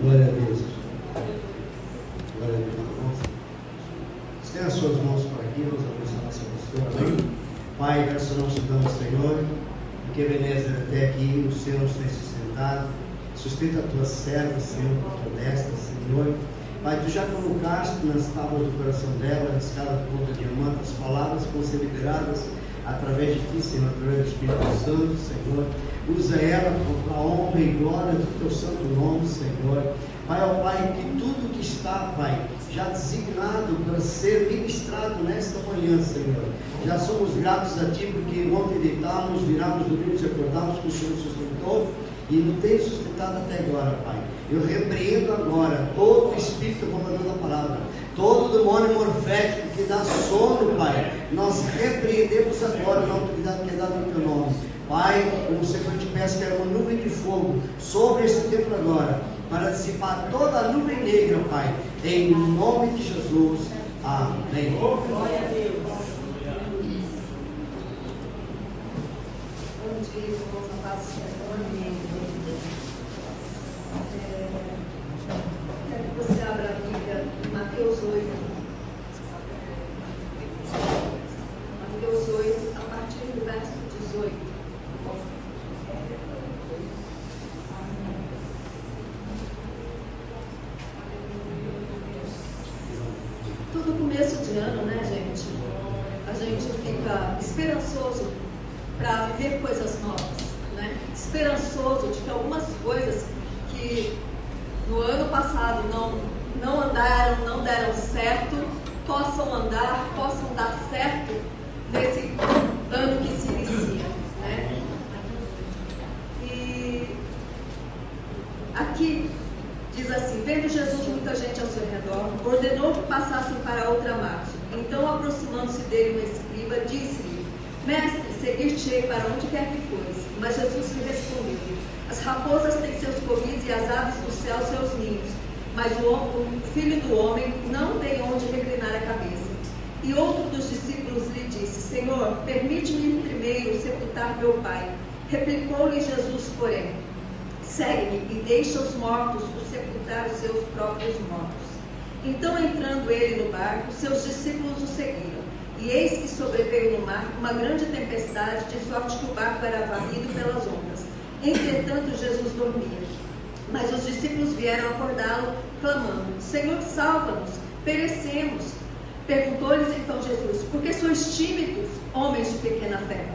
Glória a Deus. Glória a Deus, irmãos. Estenda as suas mãos para aqui, vamos abençoar nossa pastora. Amém? Pai, graças a nós te damos, Senhor, porque Ebenezer até aqui o Senhor nos tem sustentado. Sustenta a tua serva, Senhor, com a tua destra, Senhor. Pai, tu já colocaste nas tábuas do coração dela, nas escada de ponta de diamante, as palavras que vão ser liberadas através de ti, Senhor, através do Espírito Santo, Senhor. Usa ela para a honra e glória do teu santo nome, Senhor. Pai, ó Pai, que tudo que está, Pai, já designado para ser ministrado nesta manhã, Senhor. Já somos gratos a Ti, porque ontem deitamos, viramos, dormimos e acordamos, que o Senhor sustentou e nos tem sustentado até agora, Pai. Eu repreendo agora todo o espírito comandando a palavra, todo demônio morfético que dá sono, Pai. Nós repreendemos agora na autoridade que é dada no Teu nome. Pai, como o Senhor te peço que era uma nuvem de fogo sobre este templo agora, para dissipar toda a nuvem negra, Pai, em nome de Jesus. Amém. Glória a Deus. Bom dia, irmãos, a paz do Senhor. Amém. Quero que você abra a Bíblia em Mateus 8. Mateus 8, a partir do verso 18. Todo começo de ano, né, gente? A gente fica esperançoso para viver coisas novas, né? Esperançoso de que algumas coisas que no ano passado não andaram, não deram certo, possam andar, possam dar certo nesse ano que se inicia, né? E aqui diz assim: vendo Jesus muita gente ao seu redor, ordenou que passassem para outra margem. Então, aproximando-se dele um escriba, disse-lhe: Mestre, seguir-te-ei para onde quer que fores. Mas Jesus lhe respondeu: as raposas têm seus covis e as aves do céu seus ninhos, mas o filho do homem não tem onde reclinar a cabeça. E outro dos discípulos lhe disse: Senhor, permite-me primeiro sepultar meu pai. Replicou-lhe Jesus, porém: segue-me e deixa os mortos sepultar os seus próprios mortos. Então, entrando ele no barco, seus discípulos o seguiram. E eis que sobreveio no mar uma grande tempestade, de sorte que o barco era varrido pelas ondas. Entretanto, Jesus dormia. Mas os discípulos vieram acordá-lo, clamando: Senhor, salva-nos, perecemos. Perguntou-lhes então Jesus: por que sois tímidos, homens de pequena fé?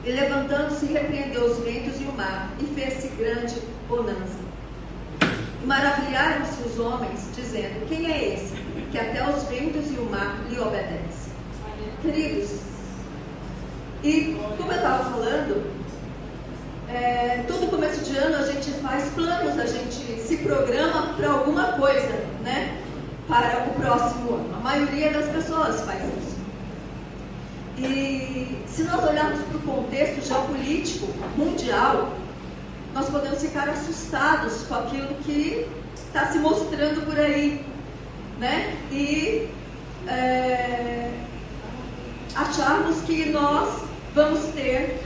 E levantando-se, repreendeu os ventos e o mar, e fez-se grande bonança. E maravilharam-se os homens, dizendo: quem é esse, que até os ventos e o mar lhe obedecem? Queridos, e como eu estava falando, todo começo de ano a gente faz planos, a gente se programa para alguma coisa, né? Para o próximo ano. A maioria das pessoas faz isso. E se nós olharmos para o contexto geopolítico mundial, nós podemos ficar assustados com aquilo que está se mostrando por aí, né? E acharmos que nós vamos ter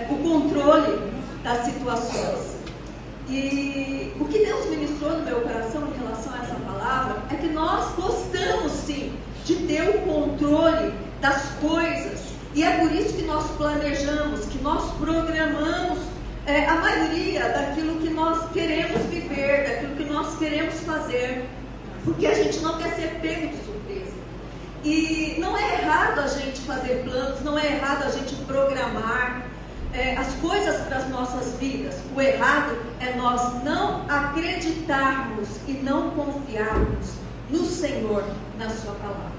o controle das situações. E o que Deus ministrou no meu coração em relação a essa palavra é que nós gostamos sim de ter o controle das coisas, e é por isso que nós planejamos, que nós programamos a maioria daquilo que nós queremos viver, daquilo que nós queremos fazer, porque a gente não quer ser pego de surpresa. E não é errado a gente fazer planos, não é errado a gente programar as coisas para as nossas vidas. O errado é nós não acreditarmos e não confiarmos no Senhor, na sua palavra.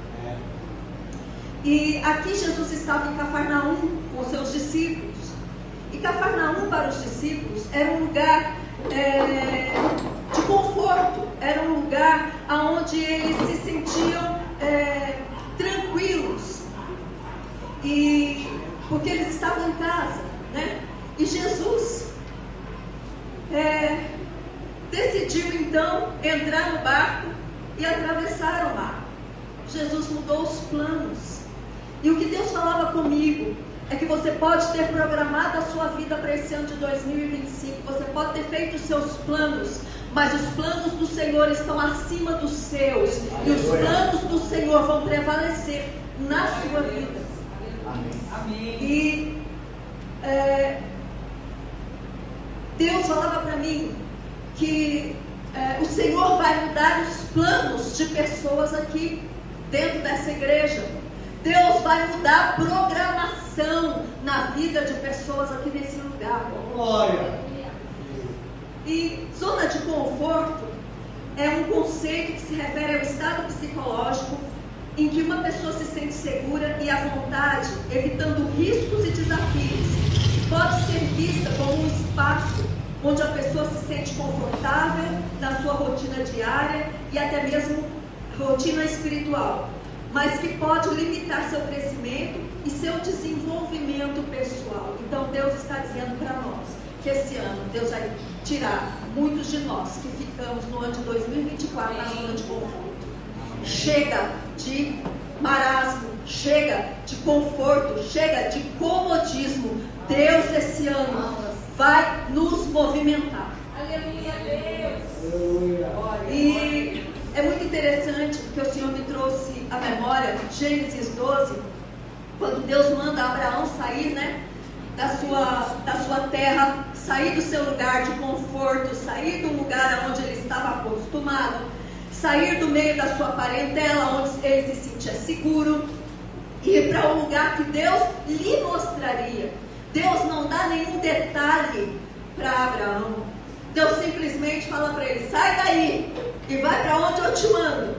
E aqui Jesus estava em Cafarnaum com seus discípulos. E Cafarnaum para os discípulos era um lugar de conforto, era um lugar onde eles se sentiam tranquilos, e porque eles estavam em casa, né? E Jesus decidiu então entrar no barco e atravessar o mar. Jesus mudou os planos, e o que Deus falava comigo é que você pode ter programado a sua vida para esse ano de 2025, você pode ter feito os seus planos, mas os planos do Senhor estão acima dos seus, e os planos do Senhor vão prevalecer na sua vida. Amém. E Deus falava para mim que o Senhor vai mudar os planos de pessoas aqui dentro dessa igreja. Deus vai mudar a programação na vida de pessoas aqui nesse lugar. Glória. E zona de conforto é um conceito que se refere ao estado psicológico em que uma pessoa se sente segura e à vontade, evitando riscos e desafios. Pode ser vista como um espaço onde a pessoa se sente confortável na sua rotina diária e até mesmo rotina espiritual, mas que pode limitar seu crescimento e seu desenvolvimento pessoal. Então Deus está dizendo para nós que esse ano Deus vai tirar muitos de nós que ficamos no ano de 2024 na zona de conforto. Chega de marasmo, chega de conforto, chega de comodismo. Deus esse ano vai nos movimentar. Aleluia, Deus. E é muito interessante porque o Senhor me trouxe à memória Gênesis 12, quando Deus manda Abraão sair, da sua terra, sair do seu lugar de conforto, sair do lugar onde ele estava acostumado, sair do meio da sua parentela, onde ele se sentia seguro, e ir para um lugar que Deus lhe mostraria. Deus não dá nenhum detalhe para Abraão. Deus simplesmente fala para ele: sai daí e vai para onde eu te mando.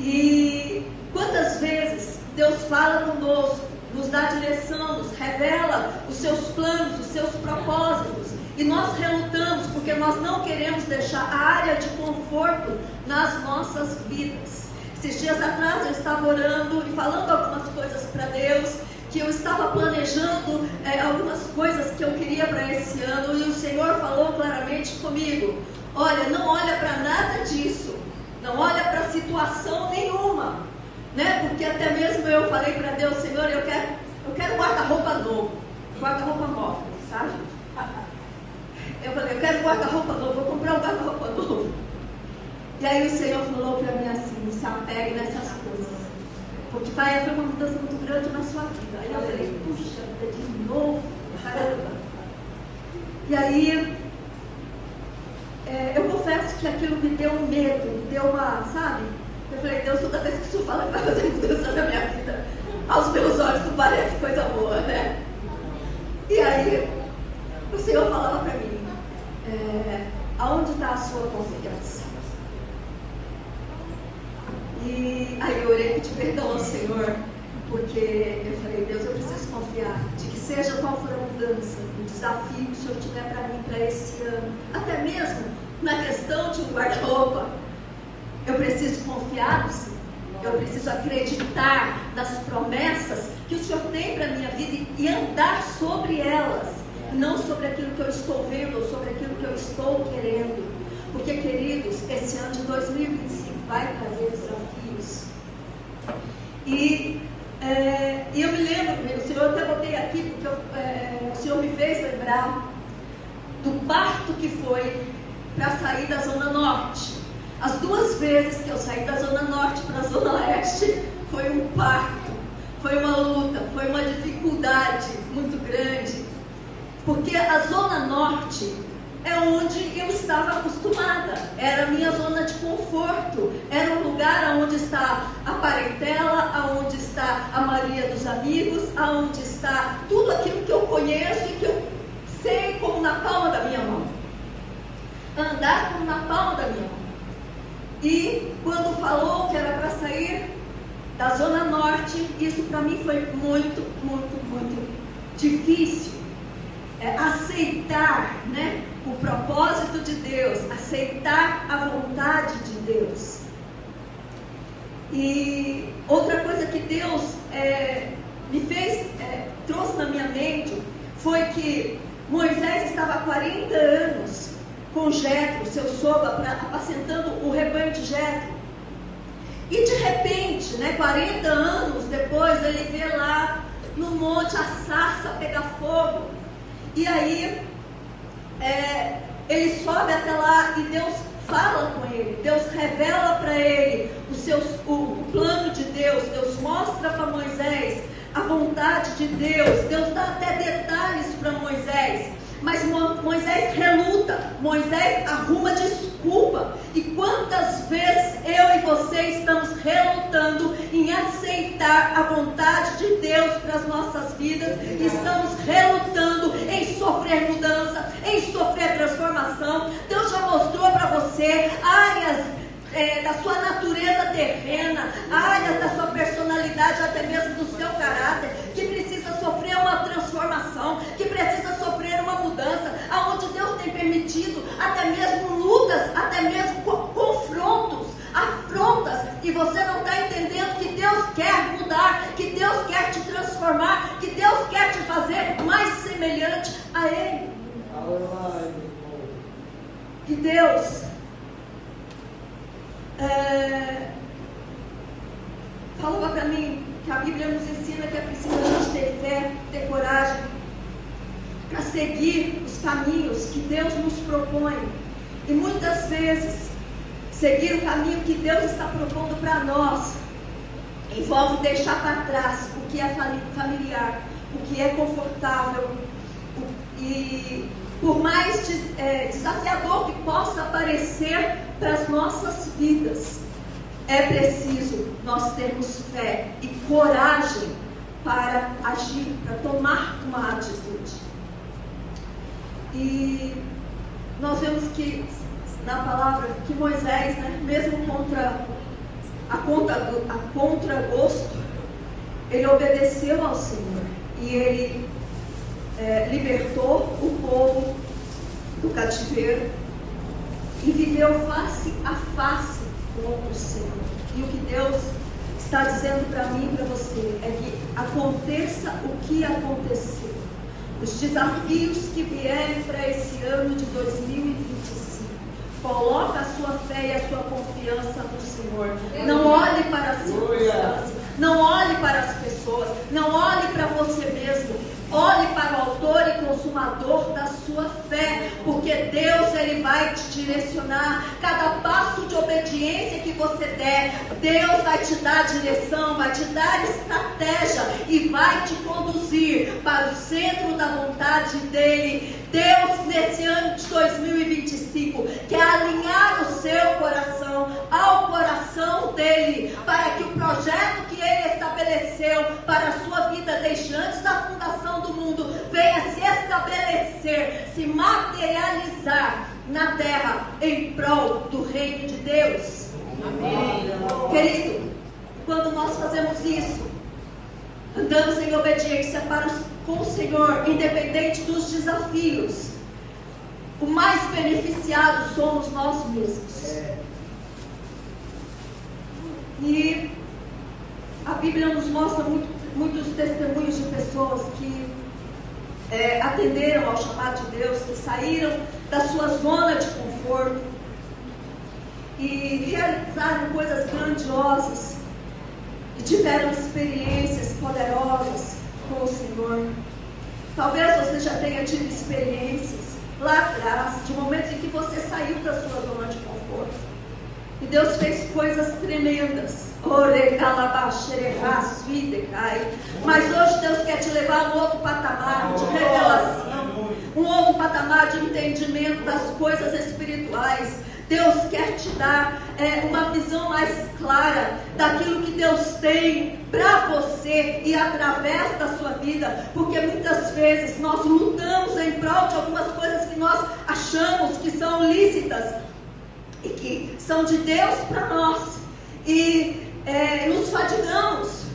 E quantas vezes Deus fala conosco, nos dá direção, nos revela os seus planos, os seus propósitos, e nós relutamos porque nós não queremos deixar a área de conforto nas nossas vidas. Esses dias atrás eu estava orando e falando algumas coisas para Deus, que eu estava planejando algumas coisas que eu queria para esse ano, e o Senhor falou claramente comigo: olha, não olha para nada disso, não olha para situação nenhuma, porque até mesmo eu falei para Deus: Senhor, eu quero guarda-roupa novo, guarda-roupa móvel, sabe? Eu falei: eu quero guarda-roupa novo, vou comprar um guarda-roupa novo. E aí o Senhor falou para mim assim: não se apegue nessas coisas, porque pai, foi uma mudança muito grande na sua vida. Aí eu falei: puxa vida, de novo, caramba. E aí eu confesso que aquilo me deu um medo, me deu uma, sabe? Eu falei: Deus, toda vez que o Senhor fala que vai fazer mudança na minha vida, aos meus olhos não parece coisa boa, E aí o Senhor falava para mim: aonde está a sua confiança? E aí eu orei e pedi perdão ao Senhor, porque eu falei: Deus, eu preciso confiar de que seja qual for a mudança, o desafio que o Senhor tiver para mim para esse ano, até mesmo na questão de um guarda-roupa, eu preciso confiar no Senhor, eu preciso acreditar nas promessas que o Senhor tem para a minha vida e andar sobre elas, não sobre aquilo que eu estou vendo ou sobre aquilo que eu estou querendo. Porque, queridos, esse ano de 2025 vai trazer desafios. E eu me lembro, o Senhor, até botei aqui, porque o Senhor me fez lembrar do parto que foi para sair da Zona Norte. As duas vezes que eu saí da Zona Norte para a Zona Leste, foi um parto, foi uma luta, foi uma dificuldade muito grande. Porque a Zona Norte é onde eu estava acostumada, era a minha zona de conforto, era um lugar onde está a parentela, onde está a maioria dos amigos, onde está tudo aquilo que eu conheço e que eu sei como na palma da minha mão. Andar como na palma da minha mão. E quando falou que era para sair da Zona Norte, isso para mim foi muito, muito, muito difícil. Aceitar, o propósito de Deus, aceitar a vontade de Deus. E outra coisa que Deus me fez, trouxe na minha mente, foi que Moisés estava há 40 anos com Jetro, seu sogro, apacentando o rebanho de Jetro. E de repente, 40 anos depois, ele vê lá no monte a sarça pegar fogo. E aí ele sobe até lá e Deus fala com ele, Deus revela para ele o plano de Deus, Deus mostra para Moisés a vontade de Deus, Deus dá até detalhes para Moisés, mas Moisés reluta, Moisés arruma desculpa. E quantas vezes eu e você estamos relutando em aceitar a vontade de Deus para as nossas vidas, estamos relutando em sofrer mudança, em sofrer transformação. Deus já mostrou para você áreas da sua natureza terrena, áreas da sua personalidade, até mesmo do seu caráter, que precisa sofrer uma transformação, que precisa sofrer uma mudança, aonde Deus tem permitido até mesmo lutas, até mesmo confrontos, afrontas, e você não está entendendo que Deus quer mudar, que Deus quer te transformar, que Deus quer te fazer mais semelhante a Ele. Que Deus falava para mim que a Bíblia nos ensina que é preciso a gente ter fé, ter coragem para seguir os caminhos que Deus nos propõe. E muitas vezes seguir o caminho que Deus está propondo para nós envolve deixar para trás o que é familiar, o que é confortável, e por mais desafiador que possa parecer para as nossas vidas, é preciso nós termos fé e coragem para agir, para tomar uma atitude. E nós vemos que na palavra que Moisés, mesmo a contragosto, ele obedeceu ao Senhor e ele libertou o povo do cativeiro e viveu face a face com o Senhor. E o que Deus está dizendo para mim e para você é que aconteça o que acontecer, os desafios que vierem para esse ano de 2025, coloca a sua fé e a sua confiança no Senhor. Não olhe para as circunstâncias, não olhe para as pessoas, não olhe para você mesmo. Olhe para o autor e consumador da sua fé, porque Deus, Ele vai te direcionar. Cada passo de obediência que você der, Deus vai te dar direção, vai te dar estratégia e vai te conduzir para o centro da vontade dEle. Deus, nesse ano de 2025, quer alinhar o seu coração ao coração dEle, para que o projeto que Ele estabeleceu para a sua vida desde antes da fundação do mundo venha se estabelecer, se materializar na terra em prol do reino de Deus. Amém. Querido, quando nós fazemos isso, andamos em obediência com o Senhor, independente dos desafios, o mais beneficiado somos nós mesmos. E a Bíblia nos mostra muitos testemunhos de pessoas que atenderam ao chamado de Deus, que saíram da sua zona de conforto e realizaram coisas grandiosas, e tiveram experiências poderosas com o Senhor. Talvez você já tenha tido experiências lá atrás, de momentos em que você saiu da sua zona de conforto e Deus fez coisas tremendas. Mas hoje Deus quer te levar a um outro patamar de revelação, um outro patamar de entendimento das coisas espirituais. Deus quer te dar uma visão mais clara daquilo que Deus tem para você e através da sua vida, porque muitas vezes nós lutamos em prol de algumas coisas que nós achamos que são lícitas e que são de Deus para nós, e nos fadigamos,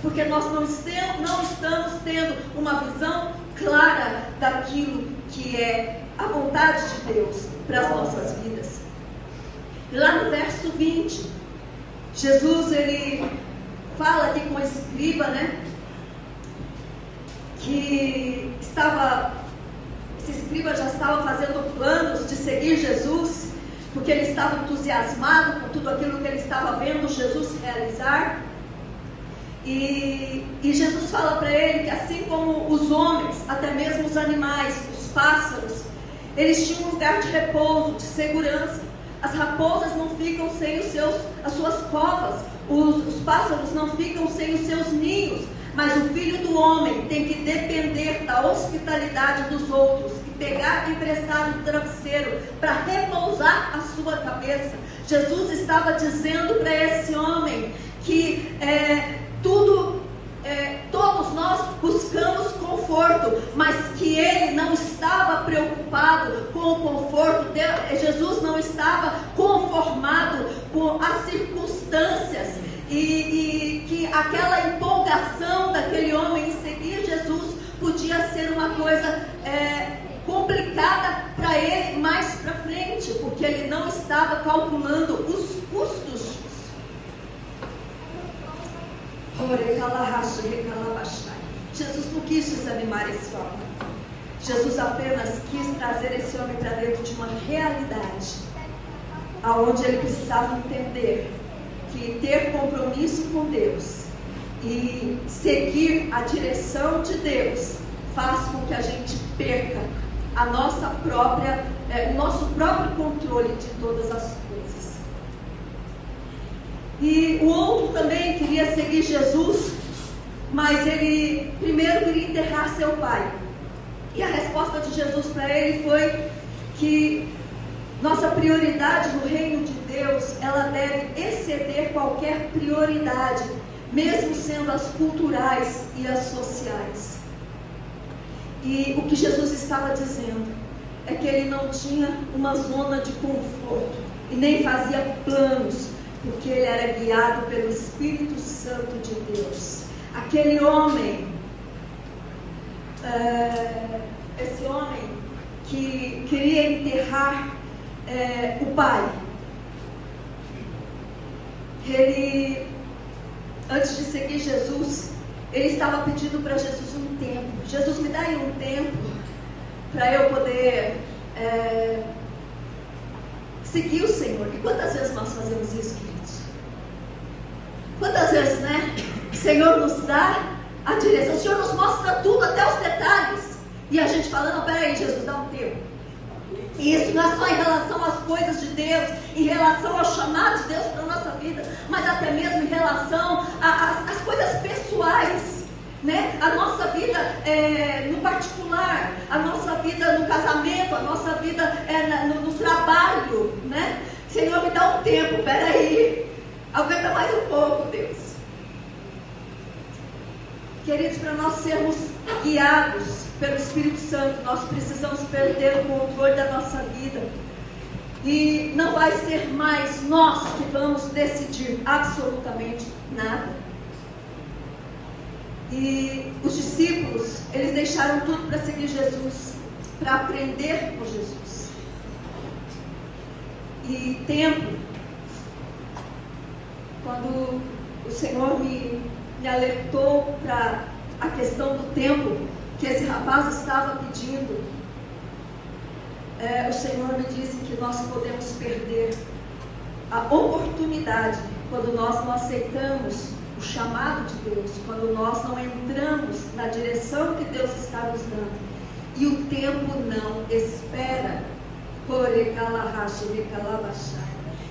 porque nós não estamos tendo uma visão clara daquilo que é a vontade de Deus para as nossas vidas. E lá no verso 20, Jesus, ele fala aqui com o escriba, que esse escriba já estava fazendo planos de seguir Jesus, porque ele estava entusiasmado com tudo aquilo que ele estava vendo Jesus realizar. E Jesus fala para ele que assim como os homens, até mesmo os animais, os pássaros, eles tinham um lugar de repouso, de segurança. As raposas não ficam sem as suas covas, os pássaros não ficam sem os seus ninhos, mas o Filho do Homem tem que depender da hospitalidade dos outros e pegar emprestado o travesseiro para repousar a sua cabeça. Jesus estava dizendo para esse homem que todos nós buscamos conforto, mas que ele não estava preocupado com o conforto dele. Jesus não estava conformado com as circunstâncias e que aquela empolgação daquele homem em seguir Jesus podia ser uma coisa complicada para ele mais para frente, porque ele não estava calculando os custos disso. Jesus não quis desanimar esse homem. Jesus apenas quis trazer esse homem para dentro de uma realidade, aonde ele precisava entender que ter compromisso com Deus e seguir a direção de Deus faz com que a gente perca o nosso próprio controle de todas as coisas. E o outro também queria seguir Jesus, mas ele primeiro queria enterrar seu pai. E a resposta de Jesus para ele foi que nossa prioridade no reino de Deus, ela deve exceder qualquer prioridade, mesmo sendo as culturais e as sociais. E o que Jesus estava dizendo é que ele não tinha uma zona de conforto e nem fazia planos, porque ele era guiado pelo Espírito Santo de Deus. Aquele homem, esse homem que queria enterrar o pai, ele, antes de seguir Jesus, ele estava pedindo para Jesus um tempo. Jesus, me dá aí um tempo para eu poder seguir o Senhor. E quantas vezes nós fazemos isso, queridos? Quantas vezes, né? O Senhor nos dá a direção, o Senhor nos mostra tudo, até os detalhes, e a gente fala, não, peraí, Jesus, dá um tempo. E isso não é só em relação às coisas de Deus, em relação ao chamado de Deus para a nossa vida, mas até mesmo em relação às coisas pessoais, né? A nossa vida no particular, a nossa vida no casamento, a nossa vida no trabalho, né? Senhor, me dá um tempo, peraí, aguenta mais um pouco, Deus. Queridos, para nós sermos guiados pelo Espírito Santo, nós precisamos perder o controle da nossa vida. E não vai ser mais nós que vamos decidir absolutamente nada. E os discípulos, eles deixaram tudo para seguir Jesus, para aprender com Jesus. E tempo, quando o Senhor me alertou para a questão do tempo que esse rapaz estava pedindo, o Senhor me disse que nós podemos perder a oportunidade quando nós não aceitamos o chamado de Deus, quando nós não entramos na direção que Deus está nos dando, e o tempo não espera.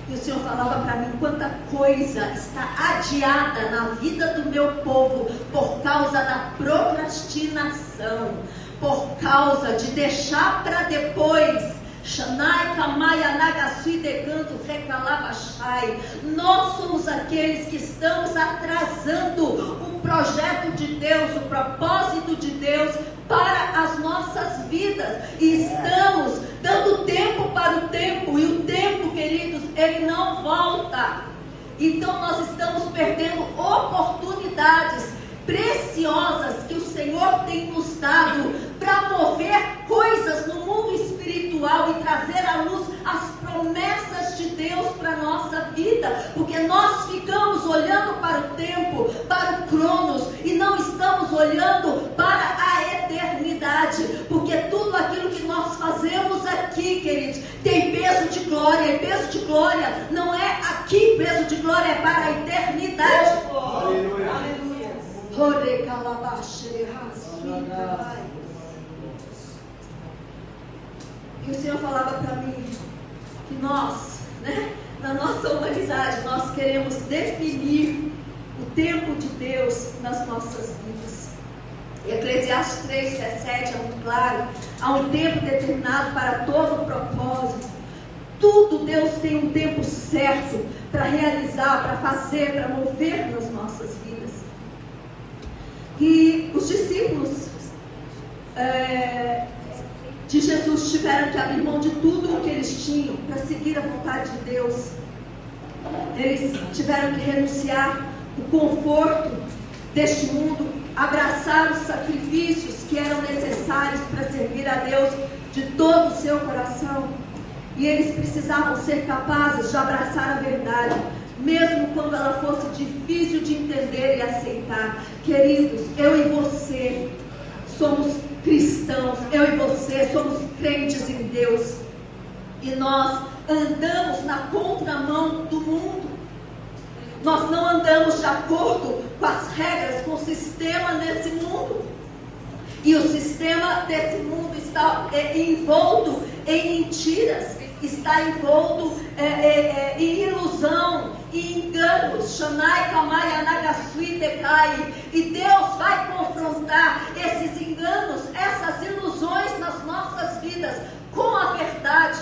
E o Senhor falava para mim, quanta coisa está adiada na vida do meu povo por causa da procrastinação, por causa de deixar para depois. Nós somos aqueles que estamos atrasando o projeto de Deus, o propósito de Deus para as nossas vidas, e estamos dando tempo para o tempo, e o tempo, queridos, ele não volta. Então nós estamos perdendo oportunidades preciosas que o Senhor tem nos dado para mover coisas no mundo espiritual e trazer à luz as promessas de Deus para a nossa vida, porque nós ficamos olhando para o tempo, para o Cronos, e não estamos olhando para a eternidade, porque tudo aquilo que nós fazemos aqui, queridos, tem peso de glória, e peso de glória não é aqui, peso de glória é para a eternidade. Aleluia. Aleluia. E o Senhor falava para mim que nós, né, na nossa humanidade, nós queremos definir o tempo de Deus nas nossas vidas. E Eclesiastes 3:17 é muito claro: há um tempo determinado para todo o propósito. Tudo Deus tem um tempo certo para realizar, para fazer, para mover nas nossas vidas. E os discípulos de Jesus tiveram que abrir mão de tudo o que eles tinham para seguir a vontade de Deus. Eles tiveram que renunciar o conforto deste mundo, abraçar os sacrifícios que eram necessários para servir a Deus de todo o seu coração. E eles precisavam ser capazes de abraçar a verdade, mesmo quando ela fosse difícil de entender e aceitar. Queridos, eu e você somos cristãos, eu e você somos crentes em Deus, e nós andamos na contramão do mundo. Nós não andamos de acordo com as regras, com o sistema desse mundo. E o sistema desse mundo está envolto em mentiras, está envolto em ilusão, em enganos. Shanai, Kamai, Anagasui, Decai. E Deus vai confrontar esses enganos, essas ilusões nas nossas vidas com a verdade.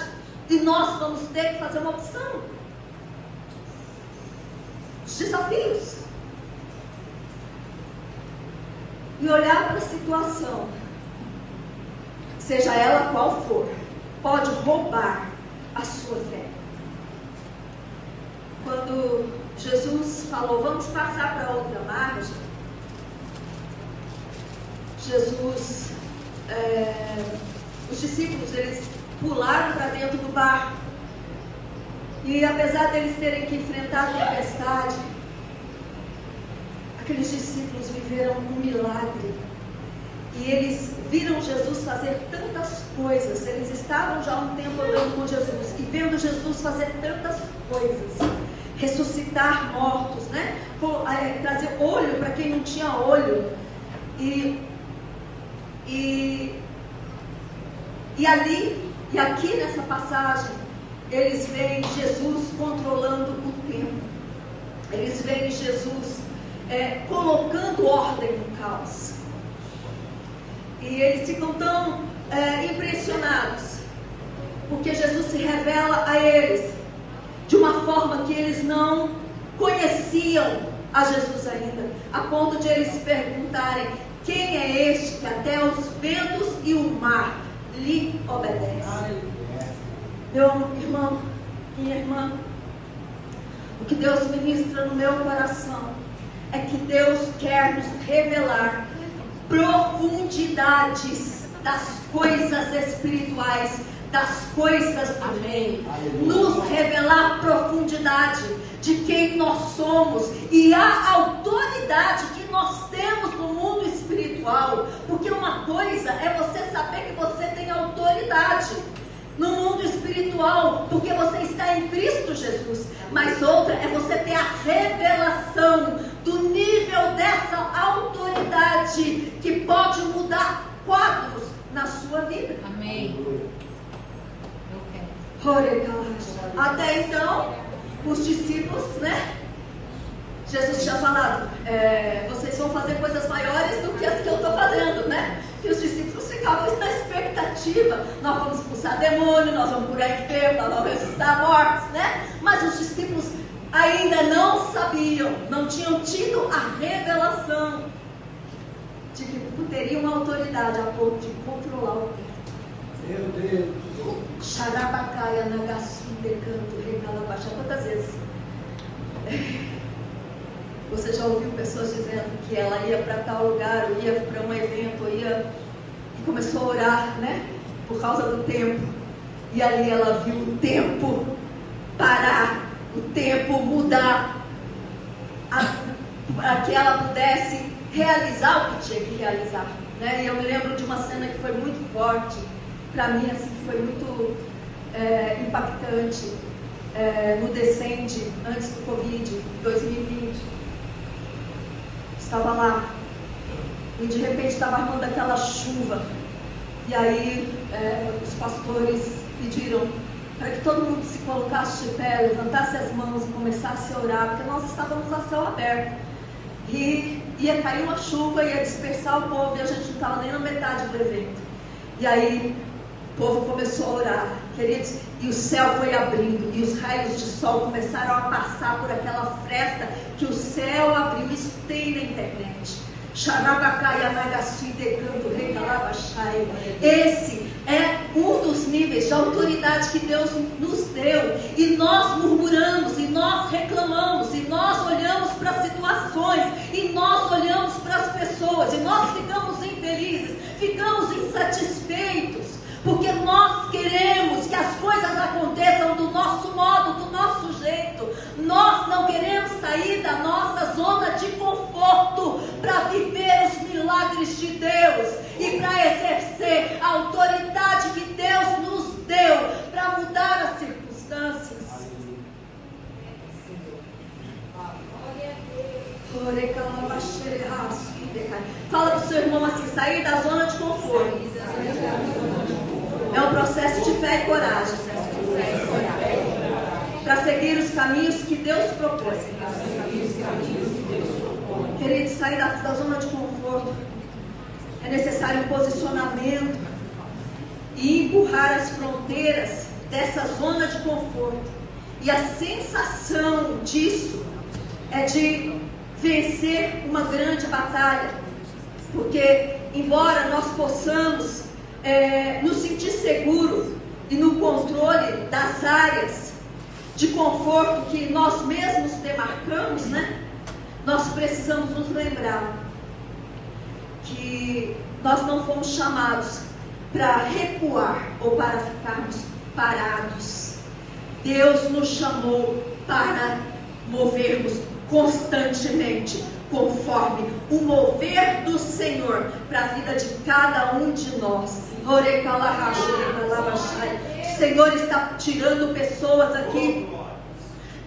E nós vamos ter que fazer uma opção. Os desafios. E olhar para a situação, seja ela qual for, pode roubar a sua fé. Quando Jesus falou, vamos passar para outra margem, Jesus, os discípulos, eles pularam para dentro do barco. E apesar deles terem que enfrentar a tempestade, aqueles discípulos viveram um milagre. E eles viram Jesus fazer tantas coisas. Eles estavam já há um tempo andando com Jesus e vendo Jesus fazer tantas coisas. Ressuscitar mortos, né? Trazer olho para quem não tinha olho. E ali, e aqui nessa passagem, eles veem Jesus controlando o tempo. Eles veem Jesus colocando ordem no caos. E eles ficam tão impressionados, porque Jesus se revela a eles de uma forma que eles não conheciam a Jesus ainda, a ponto de eles se perguntarem: quem é este que até os ventos e o mar lhe obedecem? Meu irmão, minha irmã, o que Deus ministra no meu coração é que Deus quer nos revelar profundidades das coisas espirituais, das coisas do reino. Nos revelar profundidade de quem nós somos e a autoridade que nós temos no mundo espiritual. Porque uma coisa é você saber que você tem autoridade no mundo espiritual, porque você está em Cristo Jesus. Mas outra é você ter a revelação do nível dessa autoridade que pode mudar quadros na sua vida. Amém. Até então, os discípulos, né? Jesus tinha falado, vocês vão fazer coisas maiores do que as que eu estou fazendo, né? E os discípulos ficavam na expectativa: nós vamos expulsar demônio, nós vamos curar enfermo, nós vamos ressuscitar mortos, né? Mas os discípulos ainda não sabiam, não tinham tido a revelação de que teriam autoridade a ponto de controlar o tempo. Meu Deus. Xarabacaia, Nagasu, Decanto, Recalabaixá. Quantas vezes você já ouviu pessoas dizendo que ela ia para tal lugar, ou ia para um evento, ou ia, e começou a orar, né? Por causa do tempo. E ali ela viu o tempo parar, o tempo mudar, para que ela pudesse realizar o que tinha que realizar, né? E eu me lembro de uma cena que foi muito forte para mim, assim, que foi muito impactante, no Descende, antes do Covid, 2020. Estava lá, e de repente estava armando aquela chuva, e aí os pastores pediram para que todo mundo se colocasse de pé, levantasse as mãos e começasse a orar, porque nós estávamos a céu aberto. E ia cair uma chuva, ia dispersar o povo, e a gente não estava nem na metade do evento. E aí o povo começou a orar, queridos, e o céu foi abrindo, e os raios de sol começaram a passar por aquela fresta que o céu abriu. Isso tem na internet. Esse é um dos níveis de autoridade que Deus nos deu, e nós murmuramos, e nós reclamamos, e nós olhamos para as situações, e nós olhamos para as pessoas, e nós ficamos infelizes, ficamos insatisfeitos, porque nós queremos que as coisas aconteçam do nosso modo, do nosso jeito. Nós não queremos sair da nossa zona de conforto para viver os milagres de Deus e para exercer a autoridade que Deus nos deu para mudar as circunstâncias. Fala para o seu irmão assim: sair da zona de conforto é um processo de fé e coragem para seguir os caminhos que Deus propôs. Queridos, sair da zona de conforto é necessário um posicionamento e empurrar as fronteiras dessa zona de conforto. E a sensação disso é de vencer uma grande batalha, porque embora nós possamos nos sentir seguro e no controle das áreas de conforto que nós mesmos demarcamos, né? Nós precisamos nos lembrar que nós não fomos chamados para recuar ou para ficarmos parados. Deus nos chamou para movermos constantemente conforme o mover do Senhor para a vida de cada um de nós. O Senhor está tirando pessoas aqui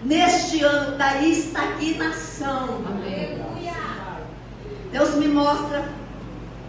neste ano da estagnação. Deus me mostra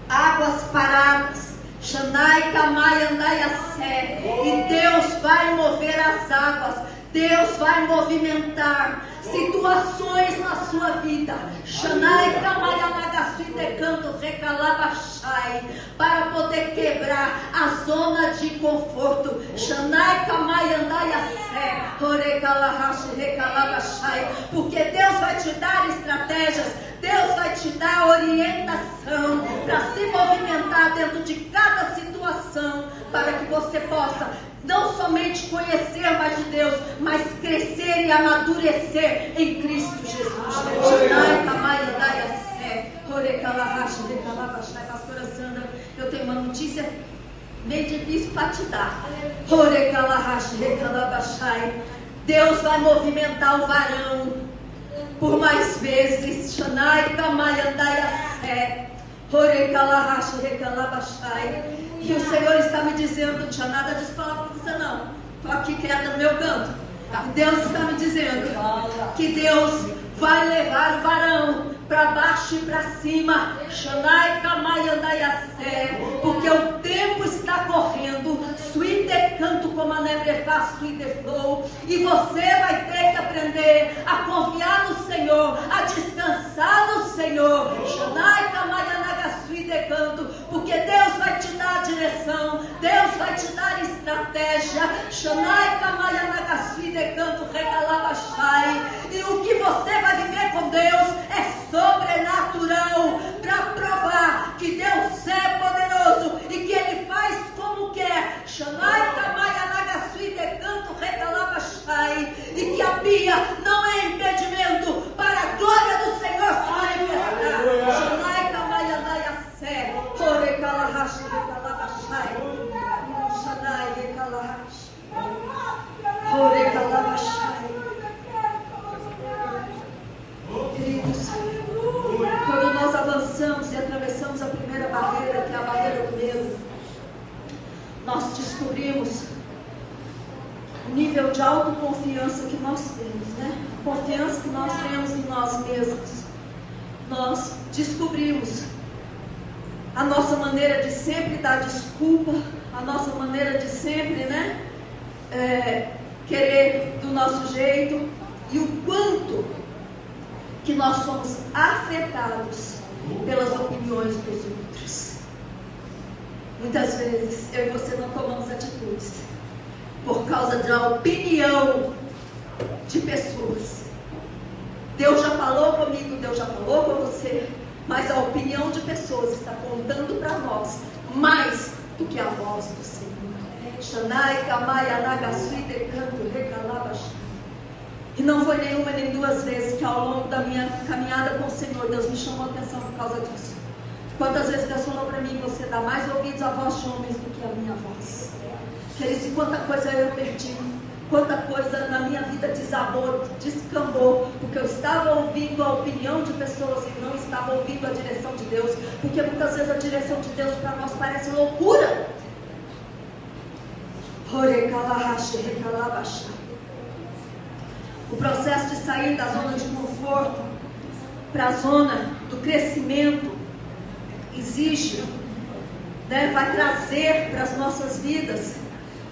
águas paradas, Shanai, Kamai, Andai, Assé, e Deus vai mover as águas. Deus vai movimentar situações na sua vida. Shanai, Kamai, Anagassi, Decanto, Recalabachai, para poder quebrar a zona de conforto. Shanai, Kamai, Andai, Assé, Orecalahashi, Recalabachai, porque Deus vai te dar estratégias, Deus vai te dar orientação para se movimentar dentro de cada situação, para que você possa não somente conhecer mais de Deus, mas crescer e amadurecer em Cristo Jesus. Pastora Sandra, eu tenho uma notícia meio difícil para te dar. Deus vai movimentar o varão por mais vezes. E o Senhor está me dizendo: não tinha nada disso para falar para você não, estou aqui quieta no meu canto. Deus está me dizendo que Deus vai levar o varão para baixo e para cima, porque o tempo está correndo, e você vai ter que aprender a confiar no Senhor, a descansar no Senhor, porque Deus vai te dar a direção, Deus vai te dar a estratégia, e o que você vai viver com Deus é sobrenatural, para provar que Deus é poderoso e que Ele faz como quer, e que a pia não é impedimento para a glória do Senhor se manifestar. Queridos, quando nós avançamos e atravessamos a primeira barreira, que é a barreira do medo, nós descobrimos o nível de autoconfiança que nós temos, né? Confiança que nós temos em nós mesmos. Nós descobrimos a nossa maneira de sempre dar desculpa, a nossa maneira de sempre, né? Querer do nosso jeito, e o quanto que nós somos afetados pelas opiniões dos outros. Muitas vezes eu e você não tomamos atitudes por causa da opinião de pessoas. Deus já falou comigo, Deus já falou com você, mas a opinião de pessoas está contando para nós mais do que a voz do Senhor. E não foi nenhuma nem duas vezes que ao longo da minha caminhada com o Senhor, Deus me chamou a atenção por causa disso. Quantas vezes Deus falou para mim: você dá mais ouvidos à voz de homens do que a minha voz. Queridos, e quanta coisa eu perdi, quanta coisa na minha vida desabou, descambou, porque eu estava ouvindo a opinião de pessoas e não estava ouvindo a direção de Deus, porque muitas vezes a direção de Deus para nós parece loucura. O processo de sair da zona de conforto para a zona do crescimento exige, né, vai trazer para as nossas vidas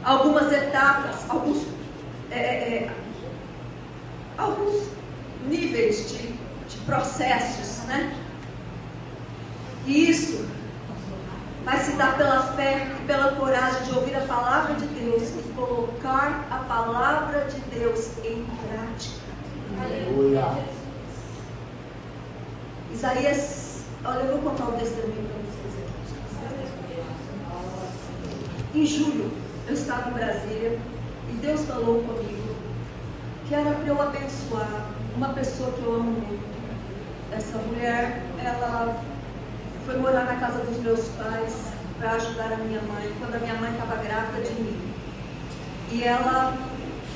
algumas etapas, alguns níveis de processos, né? E isso vai se dar pela fé e pela coragem de ouvir a palavra de Deus e colocar a palavra de Deus em prática. Aleluia. Isaías, olha, eu vou contar um testemunho para vocês aqui. Em julho, eu estava em Brasília e Deus falou comigo que era para eu abençoar uma pessoa que eu amo muito. Essa mulher, ela foi morar na casa dos meus pais para ajudar a minha mãe, quando a minha mãe estava grávida de mim. E ela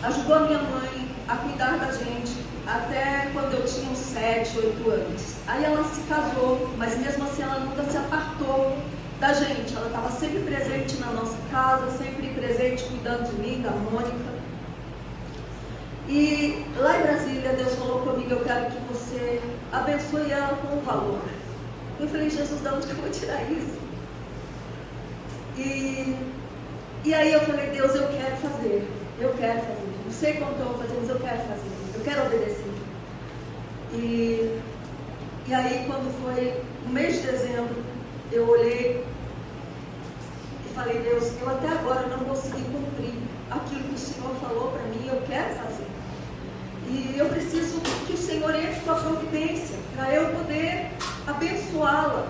ajudou a minha mãe a cuidar da gente até quando eu tinha uns 7, 8 anos. Aí ela se casou, mas mesmo assim ela nunca se apartou da gente. Ela estava sempre presente na nossa casa, sempre presente cuidando de mim, da Mônica. E lá em Brasília, Deus falou comigo: eu quero que você abençoe ela com um valor. Eu falei: Jesus, de onde que eu vou tirar isso? E aí eu falei: Deus, eu quero fazer. Não sei como que eu vou fazer, mas eu quero fazer. Eu quero obedecer. E aí, quando foi no mês de dezembro, eu olhei e falei: Deus, eu até agora não consegui cumprir aquilo que o Senhor falou para mim, eu quero fazer. E eu preciso que o Senhor entre com a providência para eu poder abençoá-la.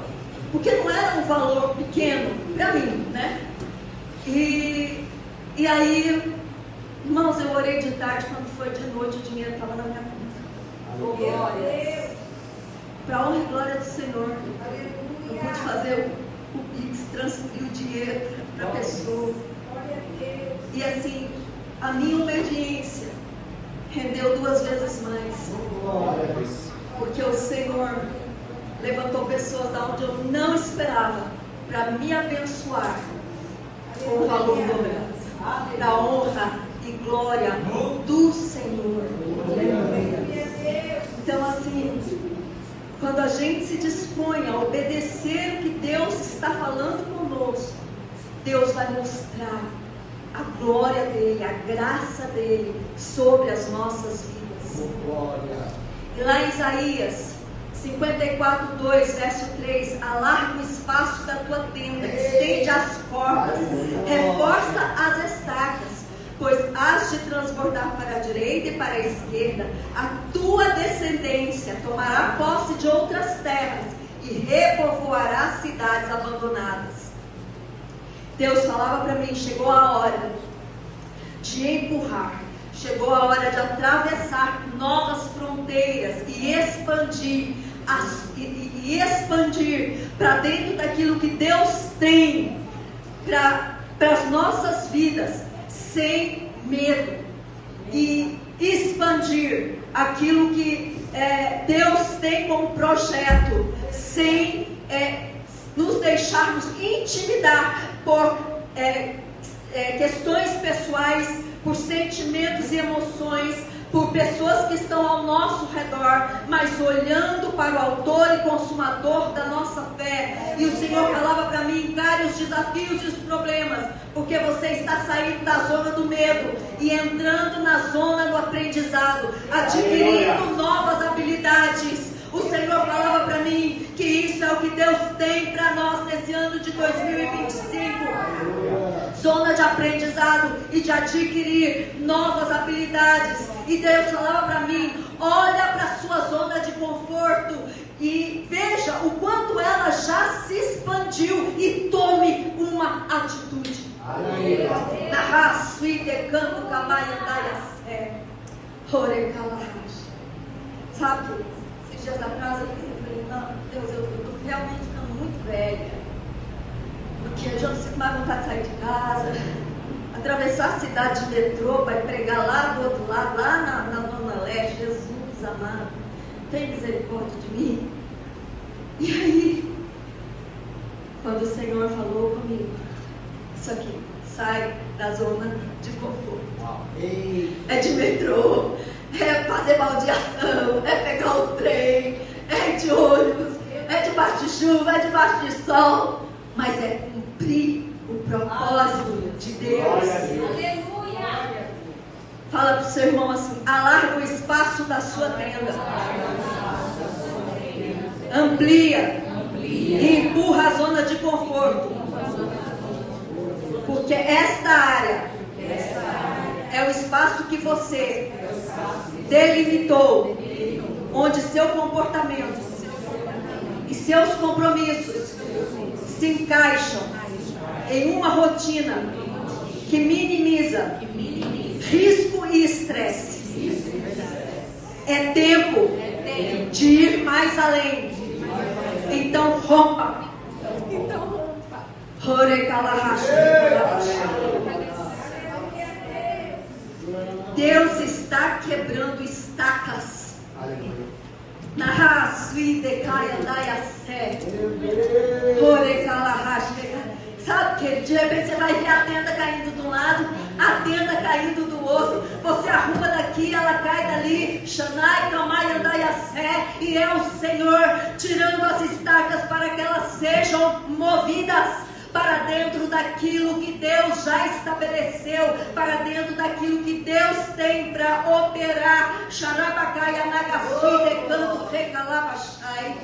Porque não era um valor pequeno para mim, né? E aí, irmãos, eu orei de tarde, quando foi de noite, o dinheiro estava na minha conta. Oh, glória! Para a honra e glória do Senhor, eu pude fazer o Pix, transferir o dinheiro para a pessoa. E assim, a minha obediência rendeu 2 vezes mais. Porque o Senhor levantou pessoas da onde eu não esperava para me abençoar com o valor dobrado, para a honra e glória do Senhor. Então, assim, quando a gente se dispõe a obedecer o que Deus está falando conosco, Deus vai mostrar a glória dele, a graça dele sobre as nossas vidas. E lá em Isaías 54:2, verso 3: alarga o espaço da tua tenda, estende as cordas, reforça as estacas, pois has de transbordar para a direita e para a esquerda. A tua descendência tomará posse de outras terras e repovoará cidades abandonadas. Deus falava para mim: chegou a hora de empurrar, chegou a hora de atravessar novas fronteiras e expandir para dentro daquilo que Deus tem para as nossas vidas, sem medo, e expandir aquilo que Deus tem como projeto, sem nos deixarmos intimidar por questões pessoais, por sentimentos e emoções por pessoas que estão ao nosso redor, mas olhando para o autor e consumador da nossa fé. E o Senhor falava para mim: encare os desafios e os problemas, porque você está saindo da zona do medo e entrando na zona do aprendizado, adquirindo novas habilidades. O Senhor falava para mim que isso é o que Deus tem para nós nesse ano de 2025. Zona de aprendizado e de adquirir novas habilidades. E Deus falava para mim: olha para a sua zona de conforto e veja o quanto ela já se expandiu e tome uma atitude. Na raça e decando cabaiandaias. Sabe, esses dias atrás eu falei: não, Deus, eu estou realmente ficando muito velha, porque eu já não sinto mais vontade de sair de casa, atravessar a cidade de metrô, vai pregar lá do outro lado, lá na Zona Leste. Jesus amado, tem misericórdia de mim. E aí, quando o Senhor falou comigo: isso aqui, sai da zona de conforto. É de metrô, é fazer baldeação, é pegar o trem, é de ônibus, é debaixo de chuva, é debaixo de sol, mas é cumprir o propósito de Deus. Aleluia! Fala para o seu irmão assim: alarga o espaço da sua tenda, amplia e empurra a zona de conforto, porque esta área é o espaço que você delimitou, onde seu comportamento e seus compromissos se encaixam em uma rotina que minimiza risco e estresse. É tempo de ir mais além. Então rompa. Deus está quebrando estacas. Na raça e decaia daia sé. Sabe que de repente você vai ver a tenda caindo de um lado, a tenda caindo do outro. Você arruma daqui, ela cai dali. Xanai, Kamai, Andaiassé. E é o Senhor tirando as estacas para que elas sejam movidas para dentro daquilo que Deus já estabeleceu, para dentro daquilo que Deus tem para operar. Xarabacai, Nagasui, Decanto, Recalabachai.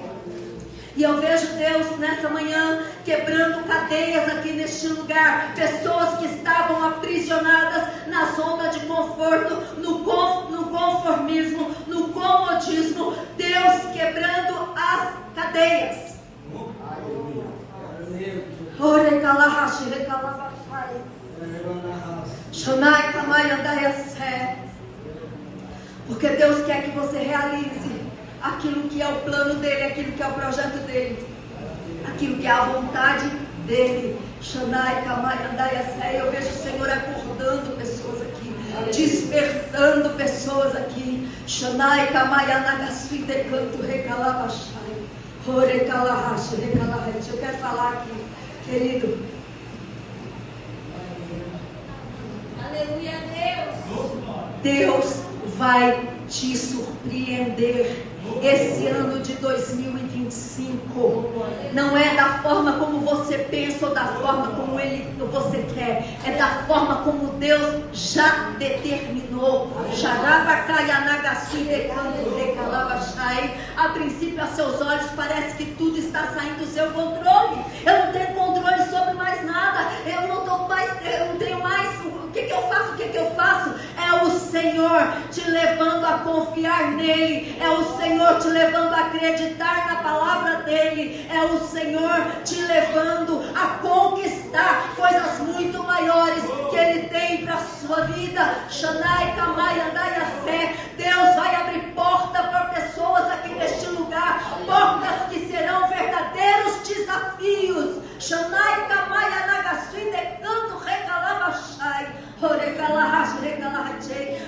E eu vejo Deus nessa manhã quebrando cadeias aqui neste lugar. Pessoas que estavam aprisionadas na zona de conforto, no conformismo, no comodismo. Deus quebrando as cadeias. Porque Deus quer que você realize aquilo que é o plano dele, aquilo que é o projeto dele, aquilo que é a vontade dele. Eu vejo o Senhor acordando pessoas aqui, despertando pessoas aqui. Eu quero falar aqui, querido. Aleluia, Deus! Deus vai te surpreender esse ano de 2025. Não é da forma como você pensa ou da forma como você quer, é da forma como Deus já determinou. A princípio, a seus olhos parece que tudo está saindo do seu controle. Eu não tenho controle sobre mais nada. Eu não tenho mais. O que eu faço? O que eu faço? É o Senhor te levando a confiar nele. É o Senhor te levando a acreditar na palavra dele. É o Senhor te levando a conquistar coisas muito maiores que ele tem para a sua vida. Xanai, Kamai, Andai, Fé. Deus vai abrir porta para pessoas aqui neste lugar. Portas que serão verdadeiros desafios. Xanai, Kamai, Anagasui, Decanto, Recalabachai.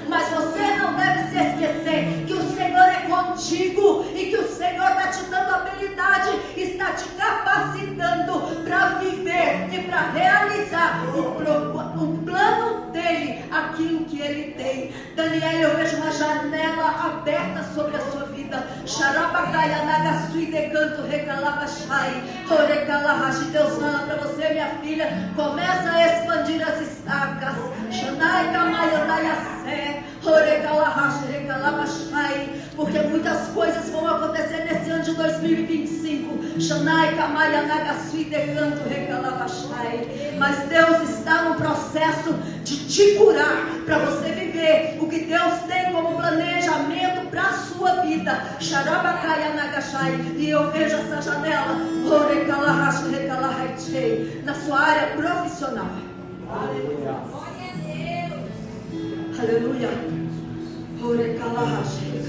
Mas você não deve se esquecer que o Senhor é contigo e que o Senhor está te dando habilidade, está te capacitando para viver e para realizar o plano dele, aquilo que ele tem. Daniel, eu vejo uma janela aberta sobre a sua vida. Xarabagaia nagasui de canto recalabachai. Orecalahashi. Deus fala para você, minha filha, começa a expandir as estacas. Xanai kamaia daiasé. Orecalahashi recalabachai. Porque muitas coisas vão acontecer nesse ano de 2025. Xanai kamaia nagasui de canto recalabachai. Mas Deus está no processo de te curar, para você viver o que Deus tem como planejamento para a sua vida. Xarabakaya Nagashai. E eu vejo essa janela na sua área profissional. Glória a Deus. Aleluia. Aleluia a Deus.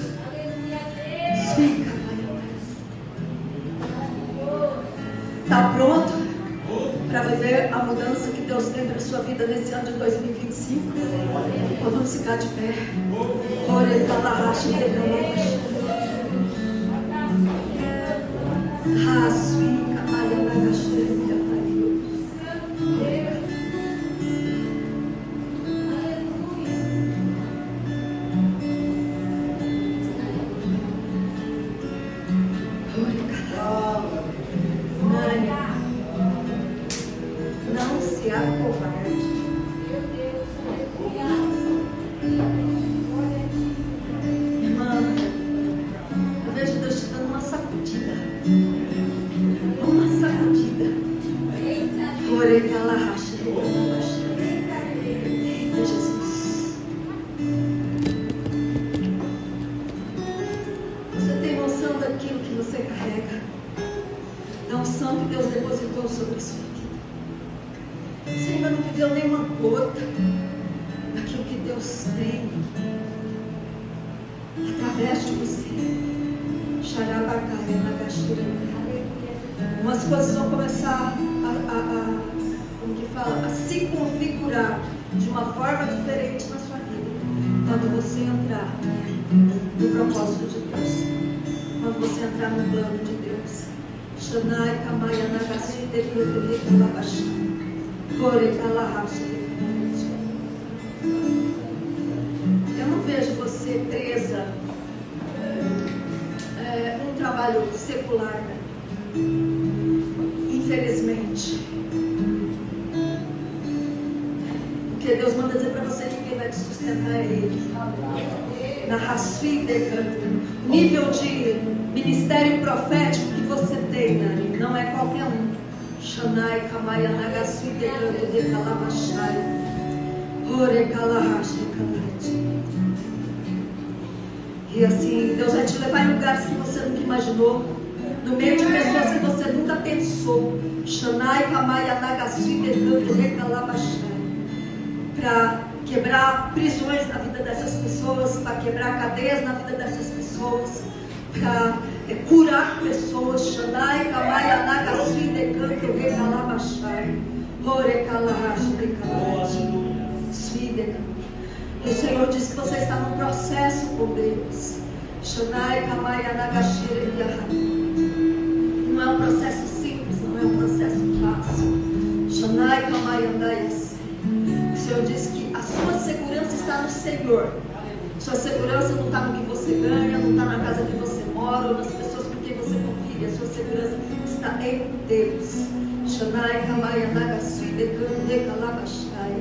Está pronto para viver a mudança que Deus tem para a sua vida nesse ano de 2025? Ou vamos ficar de pé? Não se acovarde. Irmã, eu vejo Deus te dando uma sacudida. Uma sacudida. Eita Jesus. Você tem noção daquilo que você carrega? Da unção que Deus depositou sobre a sua vida. Você ainda não viveu nenhuma gota daquilo que Deus tem através de você. Umas coisas vão começar a se configurar de uma forma diferente na sua vida quando você entrar no propósito de Deus, quando você entrar no plano de Deus. Eu não vejo você presa num trabalho secular, né? Infelizmente. Porque Deus manda dizer para você que quem vai te sustentar é Ele. Na o nível de ministério profético que você tem, Nani, não é qualquer um. Shanai Kamaya Nagasui de Canto de Kalabashai. Ore Kalahashi Kalahati. E assim, Deus vai te levar em lugares que você nunca imaginou, no meio de pessoas que você nunca pensou. Shanai Kamaya Nagasui de Canto de Kalabashai. Para quebrar prisões na vida dessas pessoas, para quebrar cadeias na vida dessas pessoas, para curar pessoas. Shanai Kamaya Nagasui de Canto de Kalabashai. Ore Kalahashi de Kalahati. E o Senhor diz que você está num processo com Deus. Shanai Kamaya Nagashire Yahari. Não é um processo simples, não é um processo fácil. Shanai Kamaya Nagashire. O Senhor diz que a sua segurança está no Senhor. Sua segurança não está no que você ganha, não está na casa que você mora, ou nas pessoas com quem você convive. A sua segurança está em Deus. Shanai Kamaya Nagashire de Canto de Kalabashai.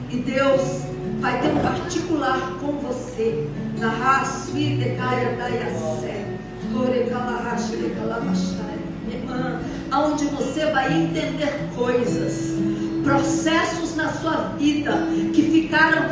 E Deus vai ter um particular com você. Na Rasui de Kaya Dayasé. Ore Kalahashi de Kalabashai. Minha irmã, aonde você vai entender coisas, processos na sua vida que ficaram,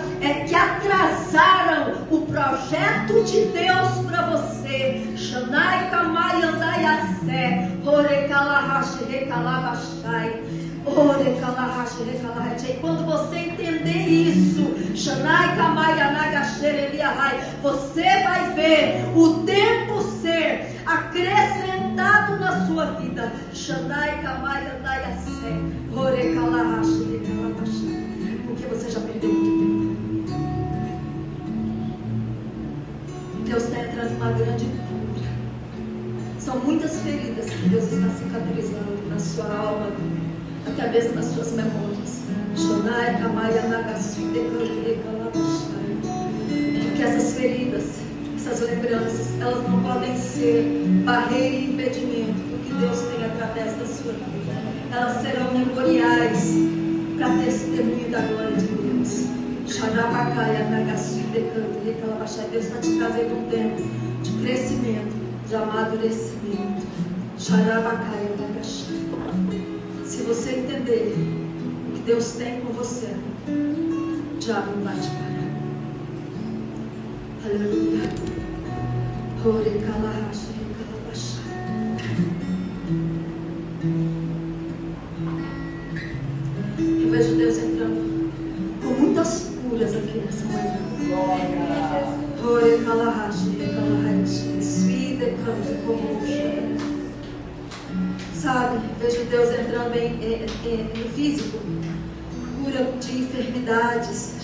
que atrasaram o projeto de Deus para você. Shanai Kamai Andayasé. Ore Kalahashi de Kalabashai. Ore Kalahashi de Kalahati. E quando você entender isso, Shanai Kamai Anagashere Liahai, você vai ver o tempo ser acrescentado na sua vida. Shanai Kamai Andayasé. Ore Kalahashi de Kalabashai. Porque você já perdeu muito tempo. Deus está entrando numa grande cura. São muitas feridas que Deus está cicatrizando na sua alma, até mesmo nas suas memórias. Shonai Kamaya Nagasui de Kalabashai. feridas, essas lembranças, elas não podem ser barreira e impedimento do que Deus tem através da sua vida. Elas serão memoriais para testemunho da glória de Deus. Deus está te trazendo um tempo de crescimento, de amadurecimento. Se você entender o que Deus tem com você, o diabo não vai te parar. Aleluia. Eu vejo Deus entrando com muitas curas aqui nessa manhã. Sabe, vejo Deus entrando no físico, cura de enfermidades.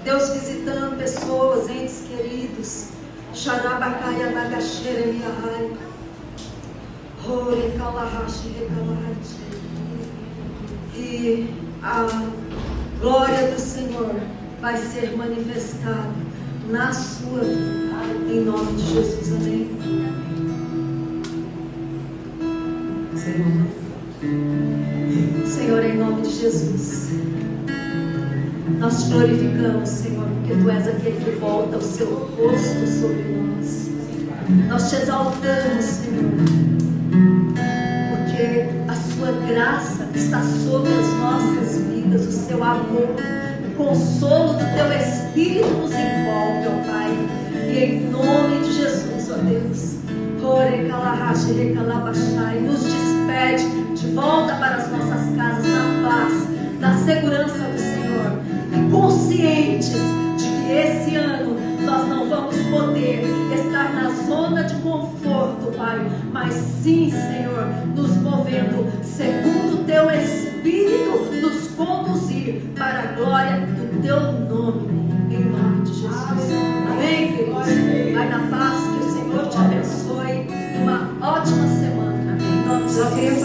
Deus visitando pessoas, entes queridos. E a glória do Senhor vai ser manifestada na sua vida, em nome de Jesus, amém. Senhor, em nome de Jesus, nós te glorificamos, Senhor, porque Tu és aquele que volta o seu rosto sobre nós. Nós te exaltamos, Senhor, porque a sua graça está sobre as nossas vidas, o seu amor, o consolo do Teu Espírito nos envolve, ó Pai. E em nome de Jesus, ó Deus, nos despede de volta para as nossas casas na paz, na segurança do Senhor, e conscientes de que esse ano nós não vamos poder estar na zona de conforto, Pai, mas sim, Senhor, nos movendo segundo o Teu Espírito, nos conduzir para a glória do Teu nome, em nome de Jesus. Amém.